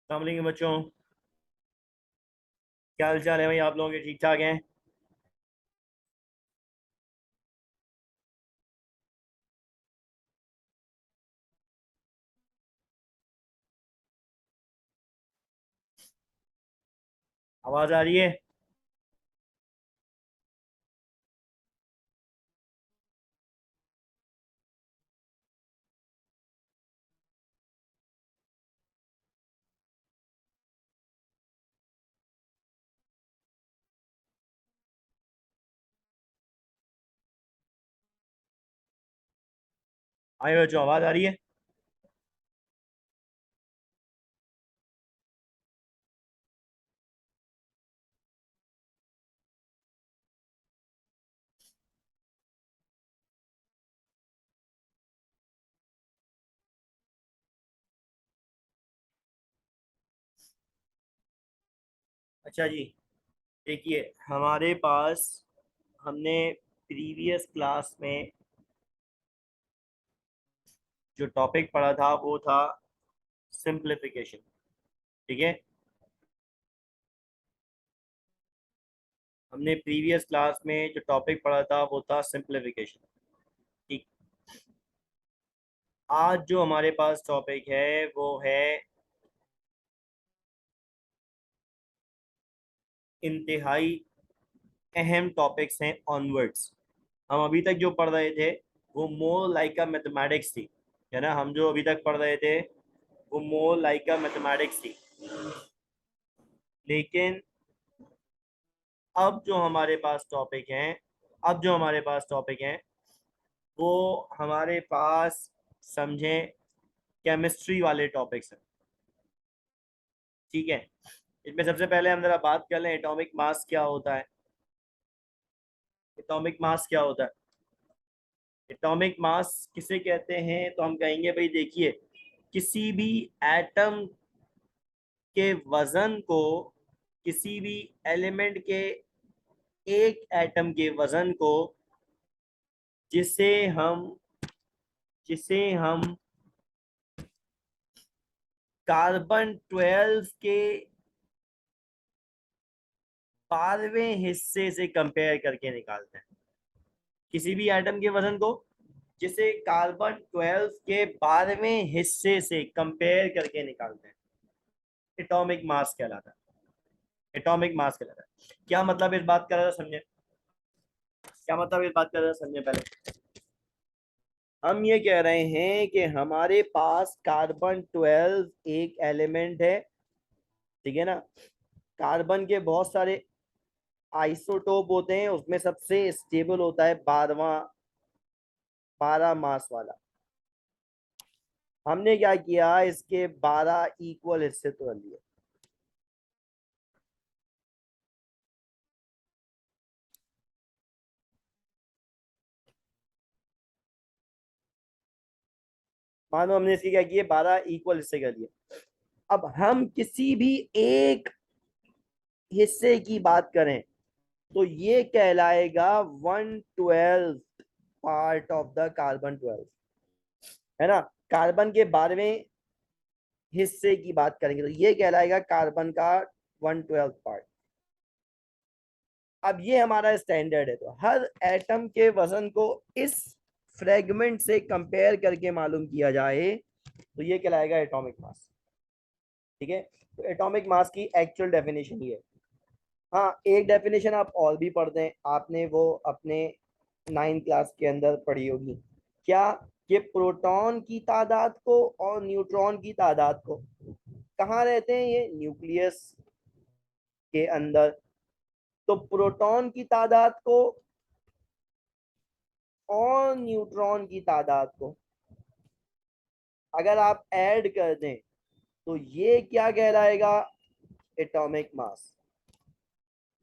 अस्सलाम वालेकुम बच्चों। क्या हाल चाल है भाई? आप लोगों के ठीक ठाक हैं? आवाज़ आ रही है? आए बच्चों, आवाज़ आ रही है? अच्छा जी। देखिए, हमारे पास हमने प्रीवियस क्लास में जो टॉपिक पढ़ा था वो था सिंप्लीफिकेशन। ठीक है। हमने प्रीवियस क्लास में जो टॉपिक पढ़ा था वो था सिंप्लीफिकेशन। ठीक। आज जो हमारे पास टॉपिक है वो है इंतहाई अहम टॉपिक्स हैं ऑनवर्ड्स। हम अभी तक जो पढ़ रहे थे वो मोर लाइक अ मैथमेटिक्स थी, है ना। हम जो अभी तक पढ़ रहे थे वो मोर लाइक अ मैथमेटिक्स थी। लेकिन अब जो हमारे पास टॉपिक हैं अब जो हमारे पास टॉपिक हैं वो हमारे पास, समझें, केमिस्ट्री वाले टॉपिक्स हैं। ठीक है। इसमें सबसे पहले हम जरा बात कर लें एटॉमिक मास क्या होता है। एटॉमिक मास क्या होता है? एटॉमिक मास किसे कहते हैं? तो हम कहेंगे भाई देखिए, किसी भी एटम के वजन को, किसी भी एलिमेंट के एक एटम के वजन को, जिसे हम जिसे हम कार्बन 12 के 12वें हिस्से से कंपेयर करके निकालते हैं। किसी भी एटम के वजन को जिसे कार्बन 12 के 12वें हिस्से से कंपेयर करके निकालते हैं, एटॉमिक मास कहलाता है। एटॉमिक मास कहलाता है। क्या मतलब इस बात का, समझे? क्या मतलब इस बात का, समझे पहले। हम ये कह रहे हैं कि हमारे पास कार्बन 12 एक एलिमेंट है। ठीक है ना। कार्बन के बहुत सारे आइसोटोप होते हैं, उसमें सबसे स्टेबल होता है 12 मास वाला। हमने क्या किया, इसके 12 इक्वल हिस्से तोड़ लिए। मानो हमने इसके क्या किए, 12 इक्वल हिस्से कर लिए। अब हम किसी भी एक हिस्से की बात करें तो ये कहलाएगा 1/12 पार्ट ऑफ द कार्बन 12, है ना। कार्बन के 12वें हिस्से की बात करेंगे तो ये कहलाएगा कार्बन का 1/12 पार्ट। अब ये हमारा स्टैंडर्ड है, तो हर एटम के वजन को इस फ्रेगमेंट से कंपेयर करके मालूम किया जाए तो ये कहलाएगा एटॉमिक मास। ठीक है। तो एटॉमिक मास की एक्चुअल डेफिनेशन ये है। हाँ, एक डेफिनेशन आप और भी पढ़ दें, आपने वो अपने 9 क्लास के अंदर पढ़ी होगी। क्या? कि प्रोटॉन की तादाद को और न्यूट्रॉन की तादाद को, कहाँ रहते हैं ये? न्यूक्लियस के अंदर। तो प्रोटॉन की तादाद को और न्यूट्रॉन की तादाद को अगर आप ऐड कर दें तो ये क्या कहलाएगा? Atomic mass.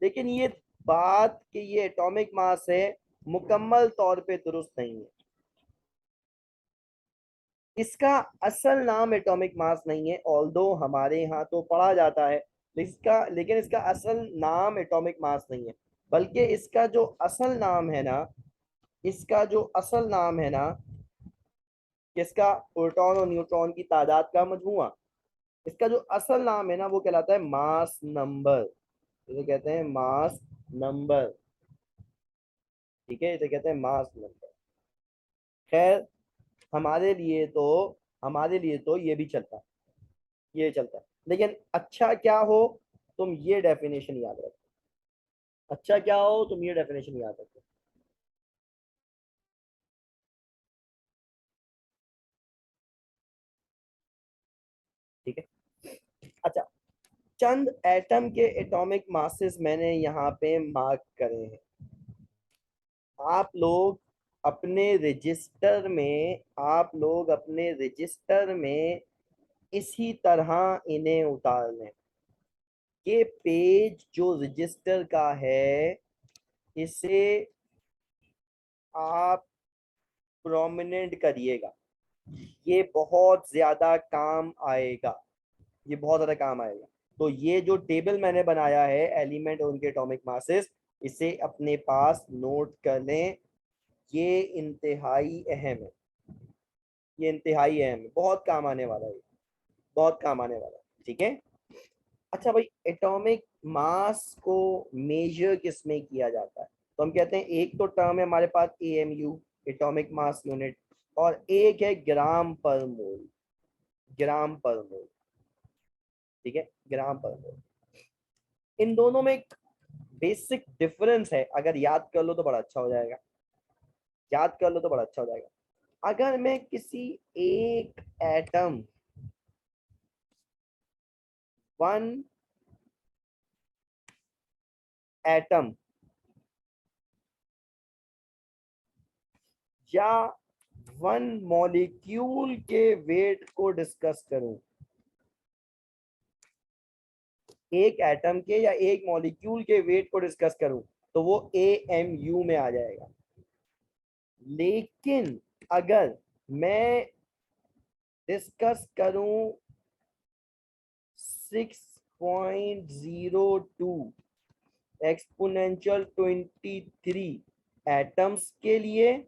लेकिन ये बात कि ये एटॉमिक मास है, मुकम्मल तौर पे दुरुस्त नहीं है। इसका असल नाम एटॉमिक मास नहीं है, ऑल्दो हमारे यहाँ तो पढ़ा जाता है। लेकिन इसका असल नाम एटॉमिक मास नहीं है, बल्कि इसका जो असल नाम है ना, इसका जो असल नाम है ना, किसका? प्रोटॉन और न्यूट्रॉन की तादाद का मजमुआ। इसका जो असल नाम है ना वो कहलाता है मास नंबर, इसे कहते हैं मास नंबर। ठीक है, इसे कहते हैं मास नंबर। खैर, हमारे लिए तो हमारे लिए तो ये भी चलता है, ये चलता है। लेकिन अच्छा क्या हो, तुम ये डेफिनेशन याद रखो। अच्छा क्या हो, तुम ये डेफिनेशन याद रखो। ठीक है। अच्छा, चंद एटम के एटॉमिक मासेस मैंने यहाँ पे मार्क करे हैं। आप लोग अपने रजिस्टर में इसी तरह इन्हें उतार लें। ये पेज जो रजिस्टर का है, इसे आप प्रोमिनेंट करिएगा। ये बहुत ज्यादा काम आएगा, ये बहुत ज्यादा काम आएगा। तो ये जो टेबल मैंने बनाया है एलिमेंट और उनके एटॉमिक मासेस, इसे अपने पास नोट कर लें। ये इंतहाई अहम है, ये इंतहाई अहम है, बहुत काम आने वाला है, बहुत काम आने वाला है। ठीक है। अच्छा भाई, एटॉमिक मास को मेजर किस में किया जाता है? तो हम कहते हैं एक तो टर्म है हमारे पास एएमयू, एटॉमिक मास यूनिट, और एक है ग्राम पर मोल, ग्राम पर मोल। ठीक है, ग्राम पर मोल। इन दोनों में एक बेसिक डिफरेंस है, अगर याद कर लो तो बड़ा अच्छा हो जाएगा, याद कर लो तो बड़ा अच्छा हो जाएगा। अगर मैं किसी एक एटम, वन एटम या वन मॉलिक्यूल के वेट को डिस्कस करूं, एक एटम के या एक मॉलिक्यूल के वेट को डिस्कस करूं, तो वो एएमयू में आ जाएगा। लेकिन अगर मैं डिस्कस करूं 6.02 एक्सपोनेंशियल 23 एटम्स के लिए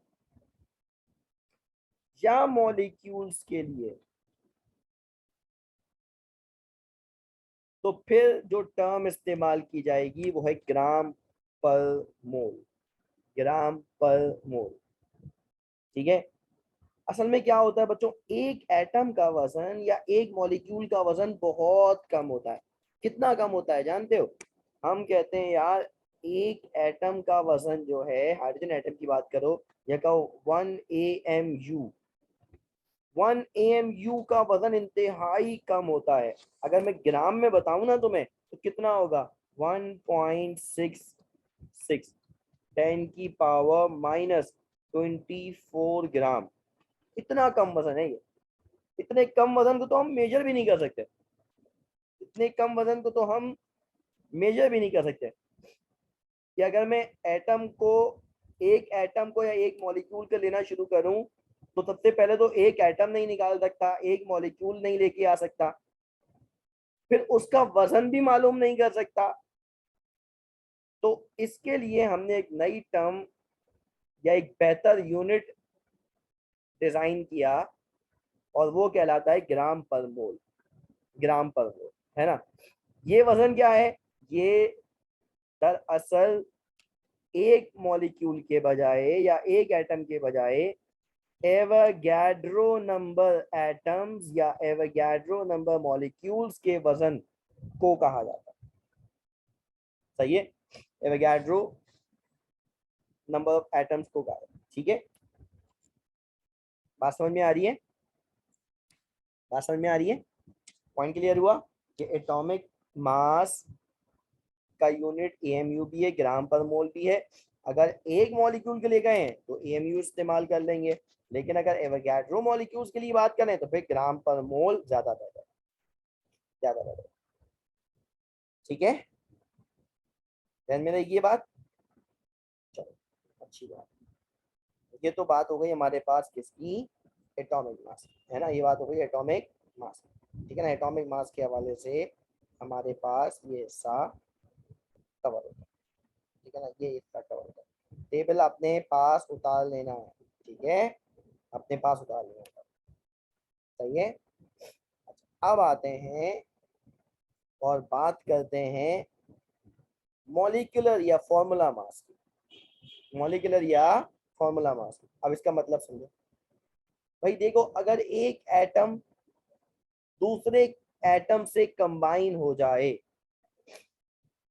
या मॉलिक्यूल्स के लिए, तो फिर जो टर्म इस्तेमाल की जाएगी वो है ग्राम पर मोल, ग्राम पर मोल। ठीक है। असल में क्या होता है बच्चों, एक एटम का वजन या एक मॉलिक्यूल का वजन बहुत कम होता है। कितना कम होता है जानते हो? हम कहते हैं यार, एक एटम का वजन जो है, हाइड्रोजन एटम की बात करो, या कहो 1 AMU, 1 AMU का वजन इंतहाई कम होता है। अगर मैं ग्राम में बताऊं ना तुम्हें, तो कितना होगा? 1.66, 10⁻⁻24 ग्राम। इतना कम वजन है ये। इतने कम वजन को तो हम मेजर भी नहीं कर सकते, इतने कम वजन को तो हम मेजर भी नहीं कर सकते। कि अगर मैं एटम को, एक एटम को या एक मॉलिक्यूल को लेना शुरू करूं, तो सबसे पहले तो एक एटम नहीं निकाल सकता, एक मॉलिक्यूल नहीं लेके आ सकता, फिर उसका वजन भी मालूम नहीं कर सकता। तो इसके लिए हमने एक नई टर्म या एक बेहतर यूनिट डिजाइन किया, और वो कहलाता है ग्राम पर मोल, ग्राम पर मोल, है ना। ये वजन क्या है? ये दरअसल एक मॉलिक्यूल के बजाय या एक एटम के बजाय एवोगैड्रो नंबर एटम्स या एवोगैड्रो नंबर मॉलिक्यूल्स के वजन को कहा जाता है। सही है, एवोगैड्रो नंबर ऑफ एटम्स को कहा जाता है। ठीक है, बात समझ में आ रही है? बात समझ में आ रही है? पॉइंट क्लियर हुआ कि एटॉमिक मास का यूनिट एएमयू भी है, ग्राम पर मोल भी है। अगर एक मॉलिक्यूल के लिए गए हैं तो एएमयू इस्तेमाल कर लेंगे, लेकिन अगर एवोगैड्रो मॉलिक्यूल्स के लिए बात करें तो फिर ग्राम पर मोल ज्यादा बेहतर, ज्यादा बेहतर। ठीक है, ध्यान में रहेगी ये बात। चलो, अच्छी बात। ये तो बात हो गई हमारे पास किसकी? एटॉमिक मास, है ना। ये बात हो गई एटॉमिक मास। ठीक है ना, एटॉमिक मास के हवाले से हमारे पास ये हिस्सा कवर होता है। ठीक है ना, ये हिस्सा कवर होता है। टेबल अपने पास उतार लेना है। ठीक है, अपने पास उतार लेना है। सही है। अच्छा, अब आते हैं और बात करते हैं मॉलिक्यूलर या फॉर्मूला मास की। मॉलिक्यूलर या फॉर्मूला मास की। अब इसका मतलब समझो भाई, देखो अगर एक एटम दूसरे एटम से कंबाइन हो जाए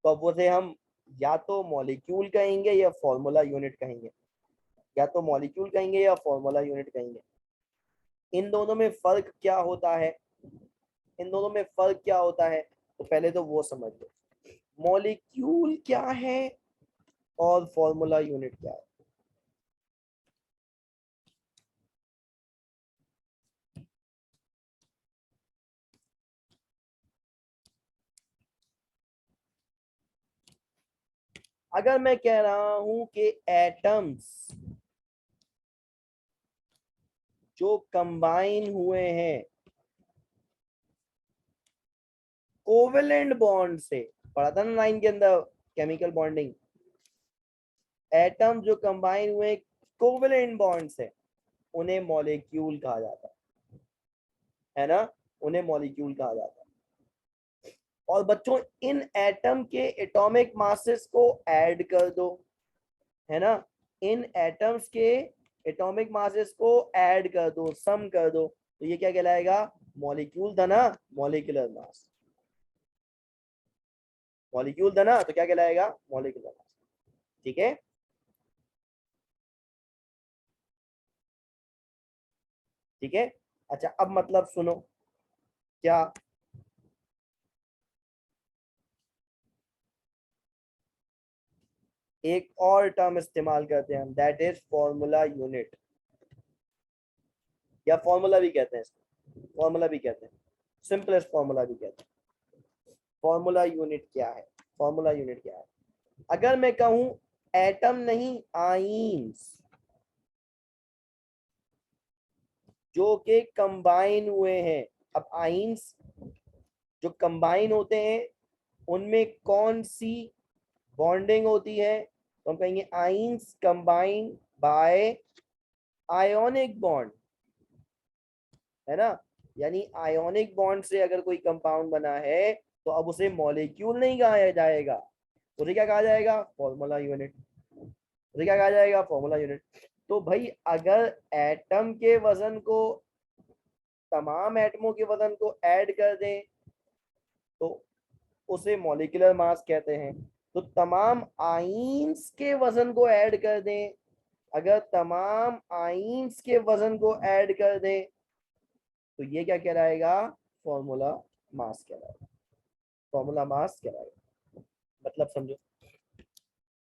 तो अब उसे हम या तो मॉलिक्यूल कहेंगे या फॉर्मूला यूनिट कहेंगे, या तो मॉलिक्यूल कहेंगे या फॉर्मूला यूनिट कहेंगे। इन दोनों में फर्क क्या होता है? इन दोनों में फर्क क्या होता है, तो पहले तो वो समझ लो, मॉलिक्यूल क्या है और फॉर्मूला यूनिट क्या है। अगर मैं कह रहा हूं कि एटम्स जो कंबाइन हुए हैं कोवेलेंट बॉन्ड से, पढ़ा था ना 9 के अंदर केमिकल बॉन्डिंग, एटम जो कंबाइन हुए कोवेलेंट बॉन्ड से उन्हें मॉलिक्यूल कहा जाता है ना, उन्हें मॉलिक्यूल कहा जाता है। और बच्चों इन एटम के एटॉमिक मासेस को ऐड कर दो, है ना, इन एटम्स के एटॉमिक मासेस को ऐड कर दो, सम कर दो, तो ये क्या कहलाएगा? मॉलिक्यूल था ना, मॉलिक्यूलर मास। मॉलिक्यूल था ना, तो क्या कहलाएगा? Molecular mass. ठीक है, ठीक है। अच्छा अब मतलब सुनो, क्या एक और टर्म इस्तेमाल करते हैं हम, दैट इज फॉर्मूला यूनिट, या फॉर्मूला भी कहते हैं इसको, फॉर्मूला भी कहते हैं, सिंपलेस्ट फॉर्मूला भी कहते हैं। फॉर्मूला यूनिट क्या है? फॉर्मूला यूनिट क्या है? अगर मैं कहूं एटम नहीं, आइंस जो के कंबाइन हुए हैं, अब आइंस जो कंबाइन होते हैं उनमें कौन सी बॉन्डिंग होती है, तो हम कहेंगे ions combine by ionic bond, है ना। यानी आयोनिक बॉन्ड से अगर कोई कंपाउंड बना है तो अब उसे मॉलिक्यूल नहीं कहा जाएगा, उसे क्या कहा जाएगा? Formula unit. उसे क्या कहा जाएगा? Formula unit. तो भाई अगर एटम के वजन को, तमाम एटमों के वजन को ऐड कर दें तो उसे मॉलिक्यूलर मास कहते हैं। तो तमाम आइंस के वजन को ऐड कर दें, अगर तमाम आइंस के वजन को ऐड कर दें तो ये क्या कहलाएगा? फॉर्मूला मास कहलाएगा। फॉर्मूला मास कहलाएगा। मतलब समझो,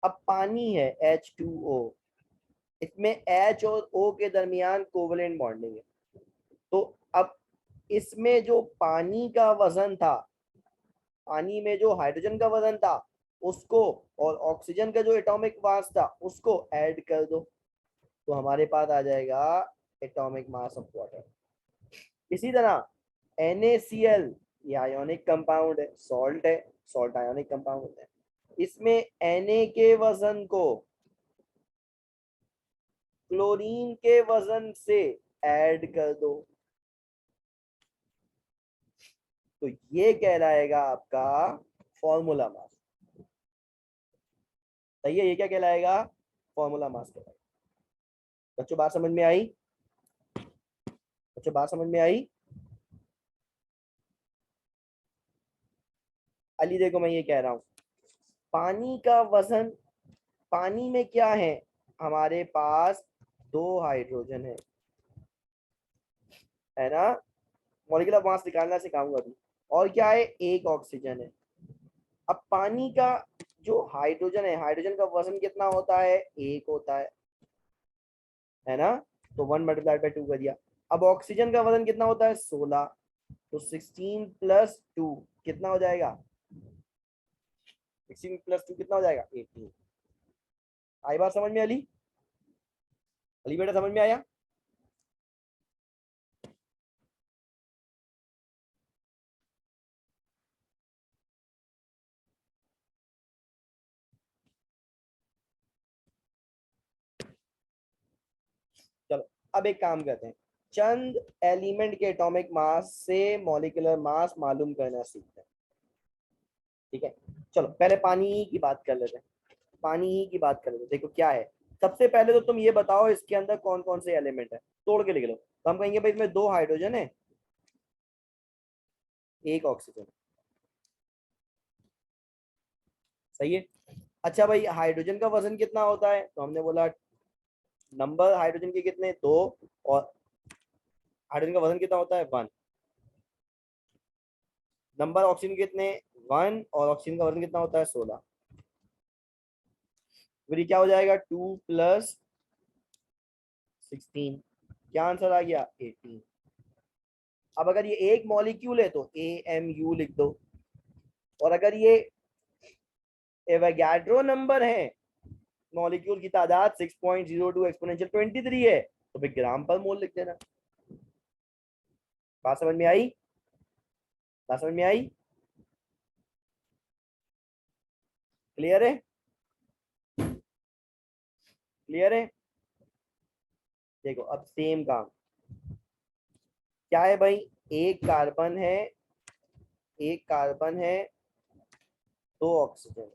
अब पानी है H2O, इसमें H और O के दरमियान कोवेलेंट बॉन्डिंग है। तो अब इसमें जो पानी का वजन था, पानी में जो हाइड्रोजन का वजन था उसको, और ऑक्सीजन का जो एटॉमिक मास था उसको ऐड कर दो, तो हमारे पास आ जाएगा एटॉमिक मास ऑफ वाटर। इसी तरह NaCl ये आयोनिक कंपाउंड है, सॉल्ट है, सॉल्ट आयोनिक कंपाउंड है, इसमें Na के वजन को क्लोरीन के वजन से ऐड कर दो, तो ये कहलाएगा आपका फॉर्मूला मास। सही है, ये क्या कहलाएगा? फॉर्मूला मास कहलाएगा। बच्चों बात समझ में आई? बच्चों बात समझ में आई? अली देखो मैं ये कह रहा हूं, पानी का वजन, पानी में क्या है, हमारे पास 2 हाइड्रोजन है ना, मॉलिक्यूलर मास निकालना सिखाऊंगा अभी। और क्या है? एक ऑक्सीजन है। अब पानी का जो हाइड्रोजन है, हाइड्रोजन का वजन कितना होता है? 1 होता है ना, तो 1 × 2 कर दिया। अब ऑक्सीजन का वजन कितना होता है? 16, तो 16 + 2 कितना हो जाएगा? 16 + 2 कितना हो जाएगा? 18। आई बात समझ में अली? अली बेटा समझ में आया? चलो अब एक काम करते हैं, चंद एलिमेंट के एटॉमिक मास से मॉलिक्यूलर मास मालूम करना सीखते हैं। ठीक है, चलो पहले पानी की बात कर लेते हैं। पानी की बात कर लेते हैं। देखो क्या है, सबसे पहले तो तुम ये बताओ इसके अंदर कौन कौन से एलिमेंट है, तोड़ के लिख लो। तो हम कहेंगे भाई इसमें 2 हाइड्रोजन है, 1 ऑक्सीजन। सही है। अच्छा भाई हाइड्रोजन का वजन कितना होता है, तो हमने बोला नंबर हाइड्रोजन के कितने, 2, और हाइड्रोजन का वजन कितना होता है, 1। नंबर ऑक्सीजन के कितने, 1, और ऑक्सीजन का वजन कितना होता है, 16। फिर ये क्या हो जाएगा, 2 + 16। क्या आंसर आ गया, 18। अब अगर ये एक मॉलिक्यूल है तो AMU लिख दो, और अगर ये एवोगाड्रो नंबर है, मॉलिक्यूल की तादाद 6.02 एक्सपोनेंशियल 23 है, तो फिर ग्राम पर मोल लिख देना। बात समझ में आई, बात समझ में आई, क्लियर है, क्लियर है। देखो अब सेम काम क्या है भाई, एक कार्बन है, एक कार्बन है, 2 ऑक्सीजन।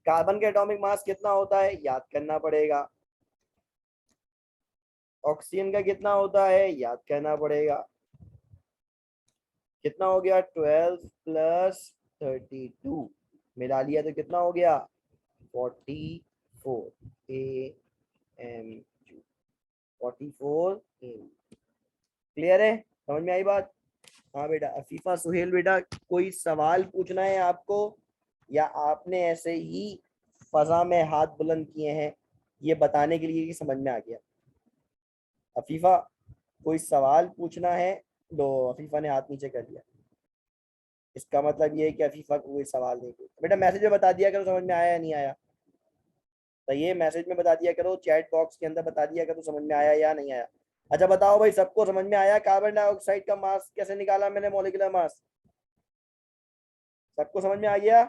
कार्बन का एटॉमिक मास कितना होता है, याद करना पड़ेगा। ऑक्सीजन का कितना होता है, याद करना पड़ेगा। कितना हो गया, 12 + 32 मिला लिया तो कितना हो गया, 44 AMU, 44 AMU। क्लियर है, समझ में आई बात। हाँ बेटा अफीफा सुहेल, बेटा कोई सवाल पूछना है आपको, या आपने ऐसे ही फजा में हाथ बुलंद किए हैं ये बताने के लिए कि समझ में आ गया। अफीफा कोई सवाल पूछना है, दो, अफीफा ने हाथ नीचे कर दिया, इसका मतलब ये है कि अफीफा को कोई सवाल नहीं पूछा। बेटा मैसेज में बता दिया करो समझ में आया या नहीं आया, तो ये मैसेज में बता दिया करो, चैट बॉक्स के अंदर बता दिया करो समझ में आया या नहीं आया। अच्छा बताओ भाई, सबको समझ में आया कार्बन डाइऑक्साइड का मास कैसे निकाला मैंने, मॉलिक्यूलर मास, सबको समझ में आ गया।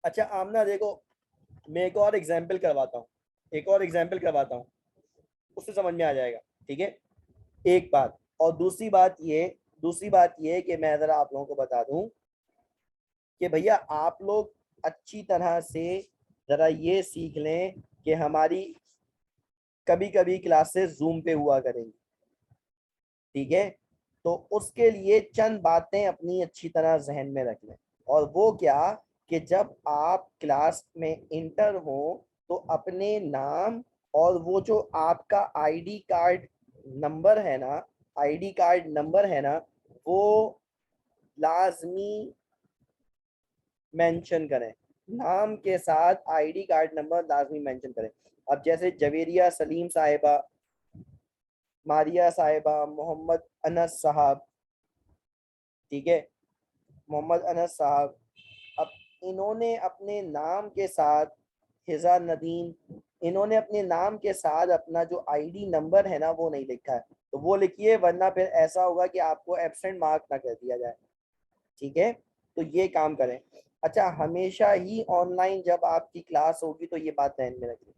अच्छा आमना देखो, मैं एक और एग्जाम्पल करवाता हूँ, एक और एग्जाम्पल करवाता हूँ, उससे समझ में आ जाएगा। ठीक है, एक बात, और दूसरी बात ये कि मैं जरा आप लोगों को बता दूं कि भैया आप लोग अच्छी तरह से जरा ये सीख लें कि हमारी कभी कभी क्लासेस जूम पे हुआ करेंगी। ठीक है, तो उसके लिए चंद बातें अपनी अच्छी तरह जहन में रख लें, और वो क्या, कि जब आप क्लास में इंटर हो तो अपने नाम और वो जो आपका आईडी कार्ड नंबर है ना, आईडी कार्ड नंबर है ना, वो लाजमी मेंशन करें, नाम के साथ आईडी कार्ड नंबर लाजमी मेंशन करें। अब जैसे जवेरिया सलीम साहिबा, मारिया साहिबा, मोहम्मद अनस साहब, ठीक है, मोहम्मद अनस साहब, अब इन्होंने अपने नाम के साथ, हिजा नदीम, इन्होंने अपने नाम के साथ अपना जो आईडी नंबर है ना वो नहीं लिखा है, तो वो लिखिए, वरना फिर ऐसा होगा कि आपको एब्सेंट मार्क ना कर दिया जाए। ठीक है, तो ये काम करें। अच्छा हमेशा ही ऑनलाइन जब आपकी क्लास होगी तो ये बात ध्यान में रखिए।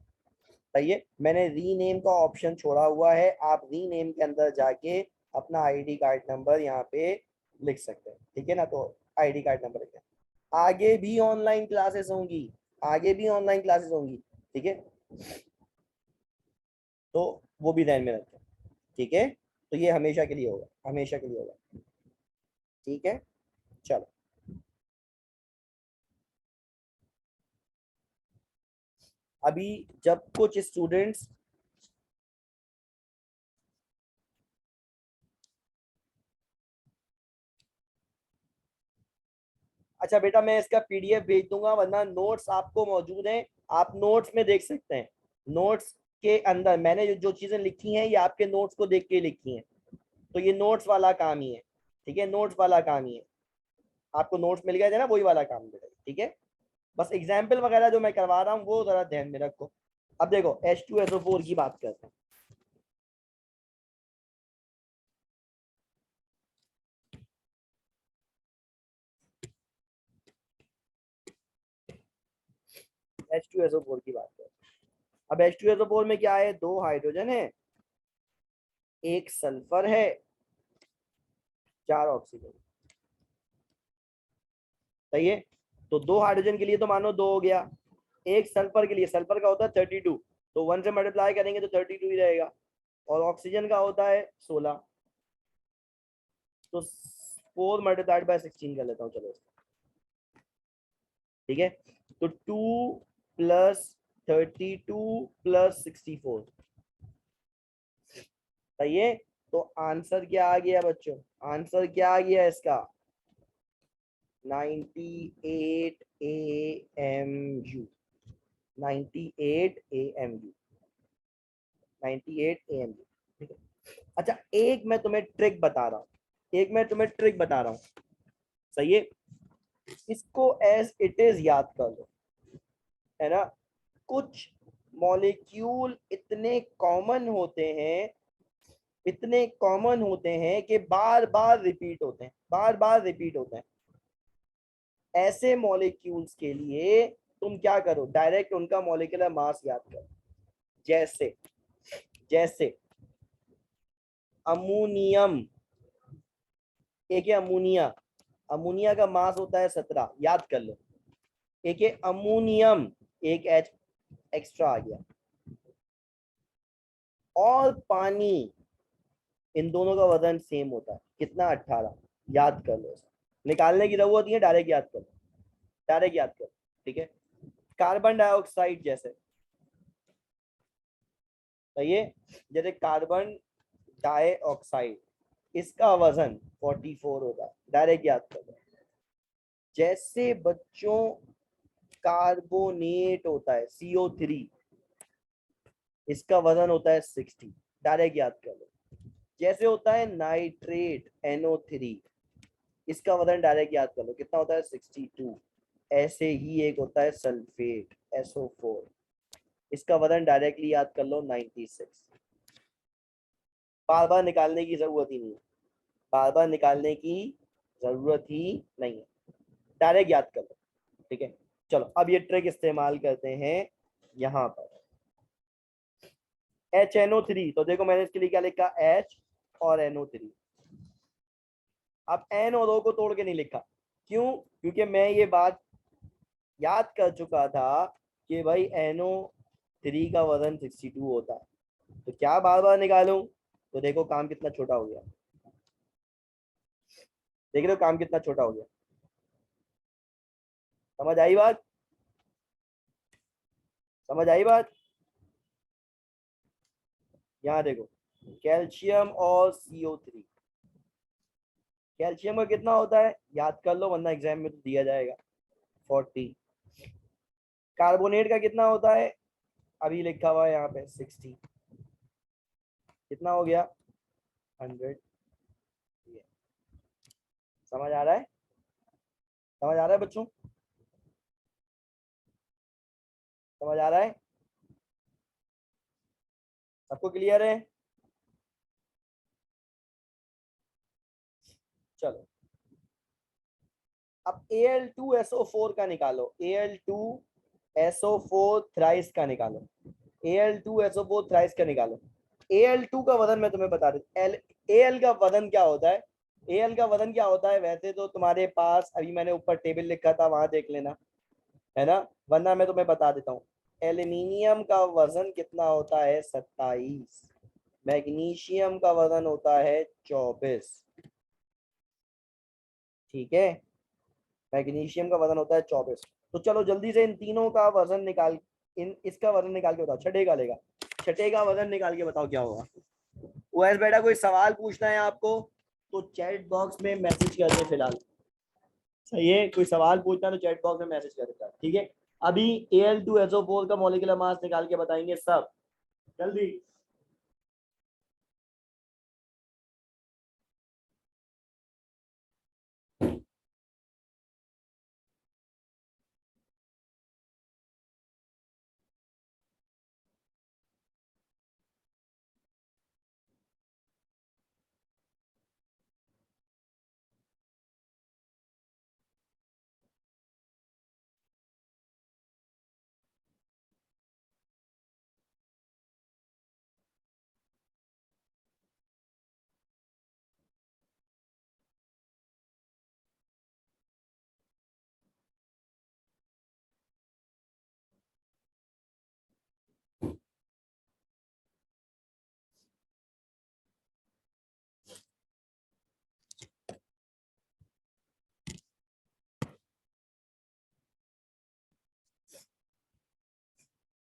सही है, मैंने रीनेम का ऑप्शन छोड़ा हुआ है, आप रीनेम के अंदर जाके अपना आईडी कार्ड नंबर यहाँ पे लिख सकते हैं। ठीक है ना, तो आईडी कार्ड नंबर लिखें। आगे भी ऑनलाइन क्लासेस होंगी, आगे भी ऑनलाइन क्लासेस होंगी। ठीक है, तो वो भी ध्यान में रखें। ठीक है, तो ये हमेशा के लिए होगा, हमेशा के लिए होगा। ठीक है, चलो अभी जब कुछ स्टूडेंट्स, अच्छा बेटा मैं इसका पीडीएफ भेज दूंगा, वरना नोट्स आपको मौजूद हैं, आप नोट्स में देख सकते हैं। नोट्स के अंदर मैंने जो चीजें लिखी हैं ये आपके नोट्स को देख के लिखी हैं, तो ये नोट्स वाला काम ही है। ठीक है, नोट्स वाला काम ही है, आपको नोट्स मिल गए थे ना, वही वाला काम बेटा। ठीक है, बस एग्जाम्पल वगैरह जो मैं करवा रहा हूँ वो जरा ध्यान में रखो। अब देखो H2SO4 की बात करते हैं। H2SO4 की बात करते हैं। अब H2SO4 में क्या है, दो हाइड्रोजन है, एक सल्फर है, चार ऑक्सीजन। सही है। तो दो हाइड्रोजन के लिए तो मानो दो हो गया, एक सल्फर के लिए, सल्फर का होता है 32, तो 1 से मल्टीप्लाई करेंगे तो 32 ही रहेगा, और ऑक्सीजन का होता है 16, तो 4 × 16 कर लेता हूँ, चलो ठीक है। तो 2 + 32 + 64, सही है। तो आंसर क्या आ गया बच्चों, आंसर क्या आ गया इसका, 98 AMU, 98 AMU, 98 AMU, ठीक है। अच्छा, एक मैं तुम्हें ट्रिक बता रहा हूँ, एक मैं तुम्हें ट्रिक बता रहा हूँ, सही है। इसको एज इट इज याद कर लो, है ना। कुछ मॉलिक्यूल इतने कॉमन होते हैं, इतने कॉमन होते हैं कि बार बार रिपीट होते हैं, बार बार रिपीट होते हैं। ऐसे मॉलिक्यूल्स के लिए तुम क्या करो, डायरेक्ट उनका मॉलिक्यूलर मास याद करो। जैसे जैसे अमोनियम, एक है अमोनिया, अमोनिया का मास होता है 17, याद कर लो। एक है अमोनियम, एक एच एक्स्ट्रा आ गया, और पानी, इन दोनों का वजन सेम होता है, कितना, 18, याद कर लो। निकालने की जरूरत नहीं है, डायरेक्ट याद कर लो, डायरेक्ट याद कर लो, ठीक है। कार्बन डाइऑक्साइड जैसे, सही है, जैसे कार्बन डाइऑक्साइड, इसका वजन 44 होगा, डायरेक्ट याद कर लो। जैसे बच्चों कार्बोनेट होता है CO3, इसका वजन होता है 60, डायरेक्ट याद कर लो। जैसे होता है नाइट्रेट NO3, इसका वजन डायरेक्ट याद कर लो, कितना होता है 62। ऐसे ही एक होता है सल्फेट SO4, इसका वजन डायरेक्टली याद कर लो 96। बार बार निकालने की जरूरत ही नहीं है, बार बार निकालने की जरूरत ही नहीं है, डायरेक्ट याद कर लो, ठीक है। चलो अब ये ट्रिक इस्तेमाल करते हैं यहाँ पर। HNO3, तो देखो मैंने इसके लिए क्या लिखा, H और NO3। अब N और O को तोड़ के नहीं लिखा, क्यों, क्योंकि मैं ये बात याद कर चुका था कि भाई NO3 का वजन 62 होता है, तो क्या बार बार निकालूं। तो देखो काम कितना छोटा हो गया, देख रहे हो काम कितना छोटा हो गया, समझ आई बात, समझ आई बात। यहाँ देखो, कैल्शियम और CO3, कैल्शियम का कितना होता है याद कर लो, वरना एग्जाम में तो दिया जाएगा 40। कार्बोनेट का कितना होता है, अभी लिखा हुआ है यहाँ पे 60, कितना हो गया 100। समझ आ रहा है, समझ आ रहा है बच्चों, समझ आ रहा है, सबको क्लियर है। चलो अब Al2SO4 का निकालो, Al2SO4 थ्राइस का निकालो, Al2SO4 थ्राइस का निकालो। Al2 का वजन मैं तुम्हें बता देता, Al का वजन क्या होता है, Al का वजन क्या होता है, वैसे तो तुम्हारे पास अभी मैंने ऊपर टेबल लिखा था, वहां देख लेना, है ना, वरना मैं तुम्हें बता देता हूँ। एल्यूमिनियम का वजन कितना होता है 27, मैग्नीशियम का वजन होता है 24, ठीक है, मैग्नीशियम का वजन होता है 24। तो चलो जल्दी से इन तीनों का वजन निकाल, इन इसका वजन निकाल के बताओ, छठे का लेगा, छठे का वजन निकाल के बताओ क्या होगा। ओएस बेटा कोई सवाल पूछना है आपको तो चैट बॉक्स में मैसेज कर दे फिलहाल, सही है, कोई सवाल पूछना है तो चैट बॉक्स में मैसेज कर देता है, ठीक है। अभी Al2SO4 का मॉलिक्यूलर मास निकाल के बताएंगे सब, जल्दी।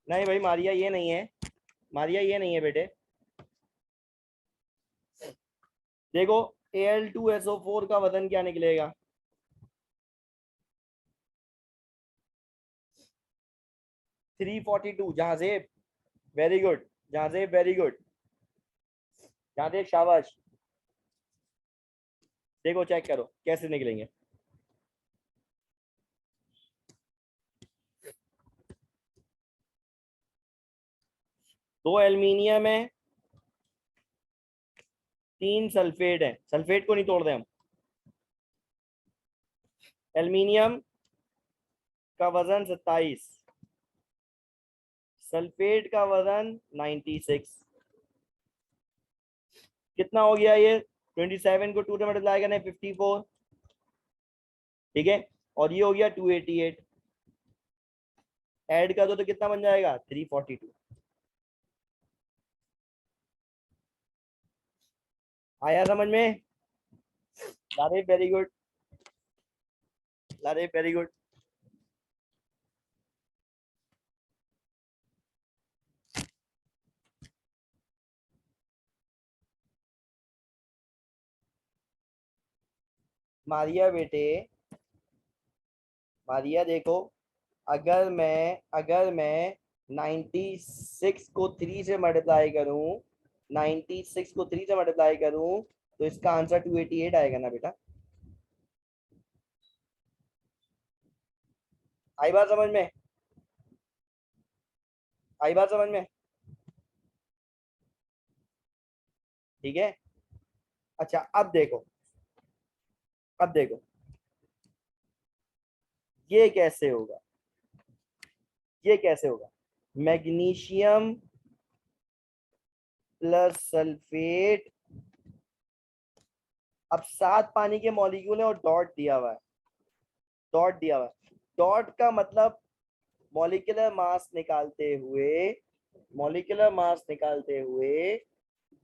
नहीं भाई मारिया ये नहीं है, मारिया ये नहीं है बेटे। देखो Al2SO4 का वजन क्या निकलेगा? 342। जहां से वेरी गुड, जहां से वेरी गुड, जहां से शाबाश। देखो चेक करो कैसे निकलेंगे। दो एल्यूमिनियम है, तीन सल्फेट है, सल्फेट को नहीं तोड़ दें हम। एल्यूमिनियम का वजन 27, सल्फेट का वजन 96। कितना हो गया ये? 27 को 2 से मल्टीप्लाई करने 54, ठीक है। और ये हो गया 288, ऐड कर दो तो कितना बन जाएगा? 342। आया समझ में? लारे वेरी गुड, लारे वेरी गुड। मारिया बेटे, मारिया देखो, अगर मैं 96 को 3 से मल्टीप्लाई करूं, 96 को 3 से मल्टीप्लाई करूं तो इसका आंसर 288 आएगा ना बेटा? आई बात समझ में? आई बात समझ में? ठीक है। अच्छा अब देखो, अब देखो ये कैसे होगा, ये कैसे होगा? Magnesium plus sulphate. अब 7 पानी के मॉलिक्यूल है और डॉट दिया हुआ है, डॉट दिया हुआ है। डॉट का मतलब मॉलिक्यूलर मास निकालते हुए, मॉलिक्यूलर मास निकालते हुए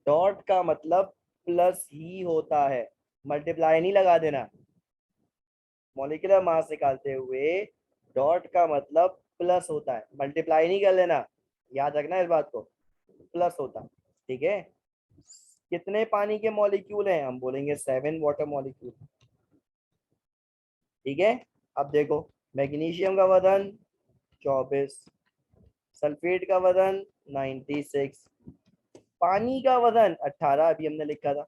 डॉट का मतलब प्लस ही होता है, मल्टीप्लाई नहीं लगा देना। मॉलिक्यूलर मास निकालते हुए डॉट का मतलब प्लस होता है, मल्टीप्लाई नहीं कर लेना, याद रखना इस बात को, प्लस होता है, ठीक है। कितने पानी के मॉलिक्यूल हैं? हम बोलेंगे 7 वाटर मॉलिक्यूल, ठीक है। अब देखो मैग्नीशियम का वजन 24, सल्फेट का वजन 96, पानी का वजन 18 अभी हमने लिखा था,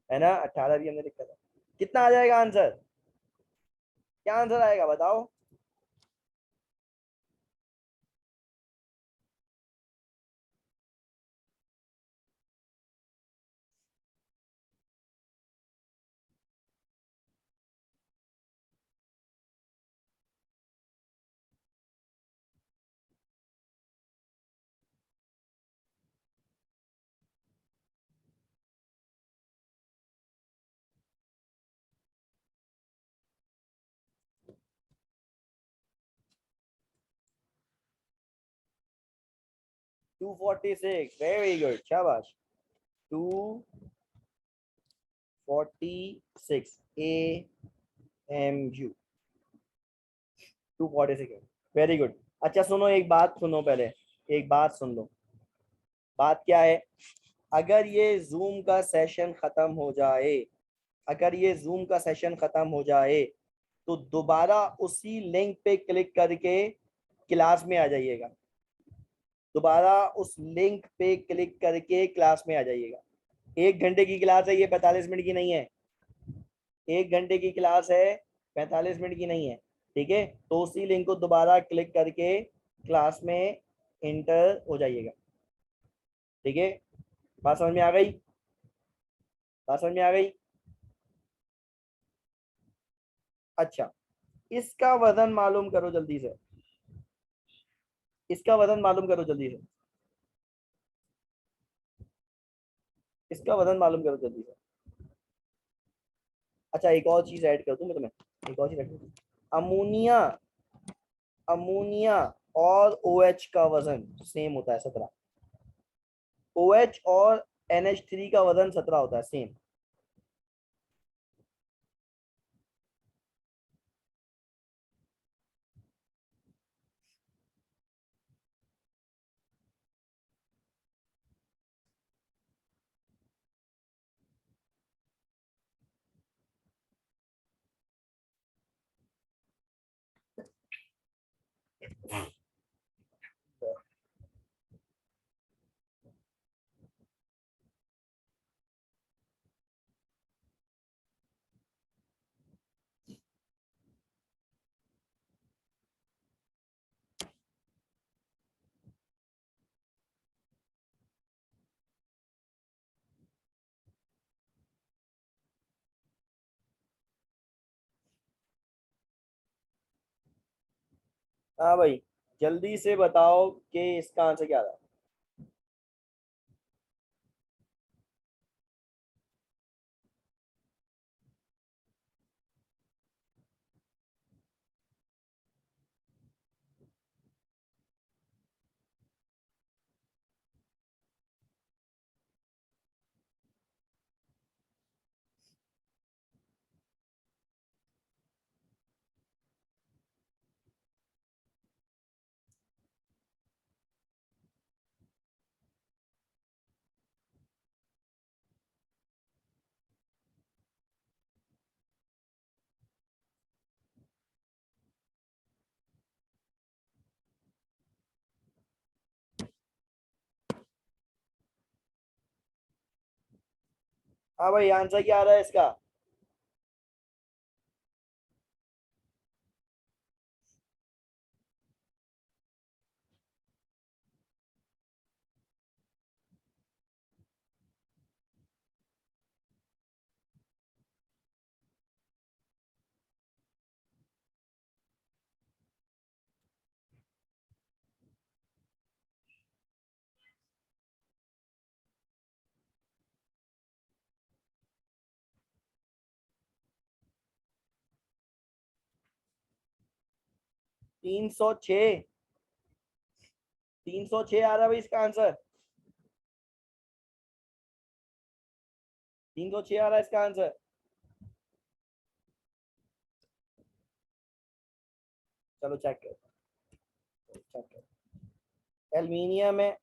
है ना? 18 भी हमने लिखा था। कितना आ जाएगा आंसर? क्या आंसर आएगा बताओ? टू 46, वेरी गुड, शाबाश। 246 AMU, 246, वेरी गुड। अच्छा सुनो एक बात सुनो पहले, एक बात सुन लो। बात क्या है? अगर ये जूम का सेशन खत्म हो जाए, अगर ये जूम का सेशन खत्म हो जाए तो दोबारा उसी लिंक पे क्लिक करके क्लास में आ जाइएगा, दोबारा उस लिंक पे क्लिक करके क्लास में आ जाइएगा। 1 घंटे की क्लास है ये, 45 मिनट की नहीं है। 1 घंटे की क्लास है, 45 मिनट की नहीं है, ठीक है। तो उसी लिंक को दोबारा क्लिक करके क्लास में इंटर हो जाइएगा, ठीक है। बात समझ में आ गई? बात समझ में आ गई? अच्छा, इसका वजन मालूम करो जल्दी से, इसका वजन मालूम करो जल्दी से, इसका वजन मालूम करो जल्दी से। अच्छा एक और चीज ऐड कर दूं मैं तुम्हें, एक और चीज ऐड कर दूं। अमोनिया, अमोनिया और OH का वजन सेम होता है 17। OH और NH3 का वजन 17 होता है सेम। हाँ भाई, जल्दी से बताओ कि इसका आंसर क्या था। 'हाँ भाई, आंसर क्या आ रहा है इसका। 306। 306 आ रहा है भाई इसका आंसर। 306 आ रहा है इसका आंसर। चलो चेक कर, चेक कर। एल्यूमिनियम में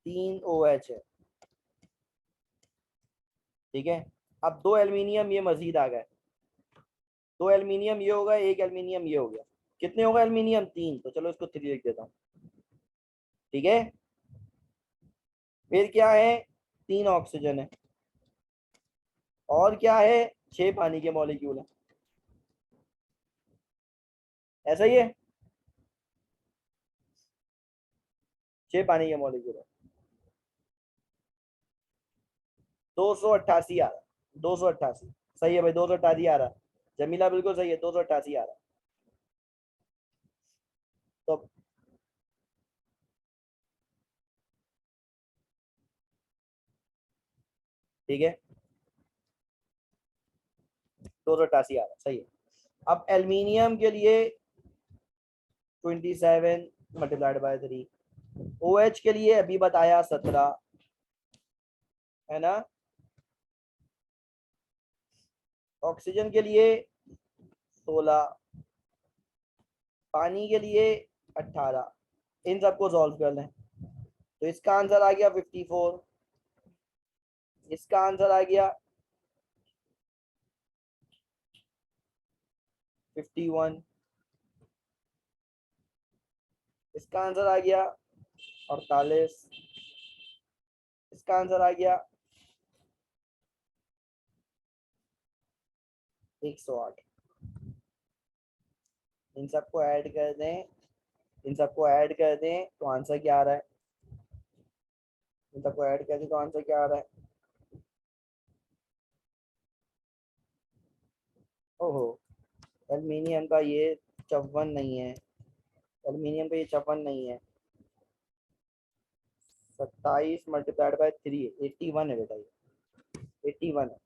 3 OH है। ठीक है। अब 2 एल्यूमिनियम ये मजीद आ गए। 2 एल्यूमिनियम ये होगा, 1 एल्यूमिनियम ये हो गया। कितने होगा एल्यूमिनियम? 3। तो चलो इसको 3 लिख देता हूँ। ठीक है। फिर क्या है? 3 ऑक्सीजन है। और क्या है? 6 पानी के मॉलिक्यूल है। ऐसा ही है। 6 पानी के मॉलिक्यूल है। 288 आ रहा। 288 सही है भाई, 288 आ रहा। जमीला बिल्कुल सही है, 288 आ रहा। तो ठीक है, 288 आ रहा, सही है। अब एल्यूमिनियम के लिए 27 × 3। OH के लिए अभी बताया 17, है ना। ऑक्सीजन के लिए 16, पानी के लिए 18। इन सबको सॉल्व कर लें तो इसका आंसर आ गया 54। इसका आंसर आ गया 51। इसका आंसर आ गया 48। इसका आंसर आ गया 108। इन सबको ऐड कर दें, इन सबको ऐड कर दें तो आंसर क्या आ रहा है? इन सबको ऐड कर दें तो आंसर क्या आ रहा है? ओहो, एल्यूमिनियम का ये 54 नहीं है। एल्यूमिनियम का ये 54 नहीं है। 27 × 3 81 है बेटा, ये 81 है।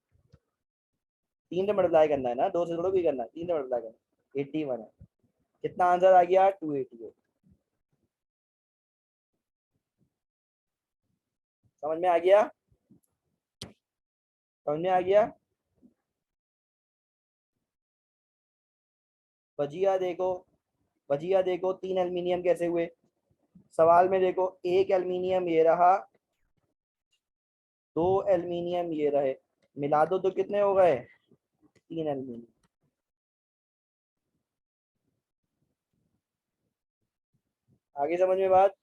3 से मल्टीप्लाई करना है ना, 2 से थोड़ा भी करना है, 3 से मल्टीप्लाई करना है। 81 है। कितना आंसर आ गया? 288। समझ में आ गया? समझ में आ गया? भजिया देखो, भजिया देखो, 3 एल्यूमिनियम कैसे हुए। सवाल में देखो, 1 एल्यूमिनियम ये रहा, 2 एल्यूमिनियम ये रहे, मिला दो तो कितने हो गए? 3 एल्यूमिनियम। आगे समझ में बात?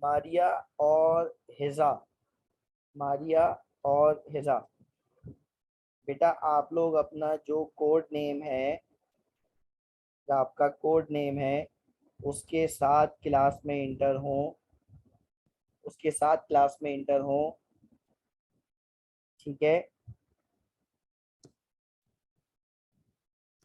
मारिया और हिजा, मारिया और हिजा, बेटा आप लोग अपना जो कोड नेम है, जो आपका कोड नेम है, उसके साथ क्लास में इंटर हो, उसके साथ क्लास में इंटर हो, ठीक है।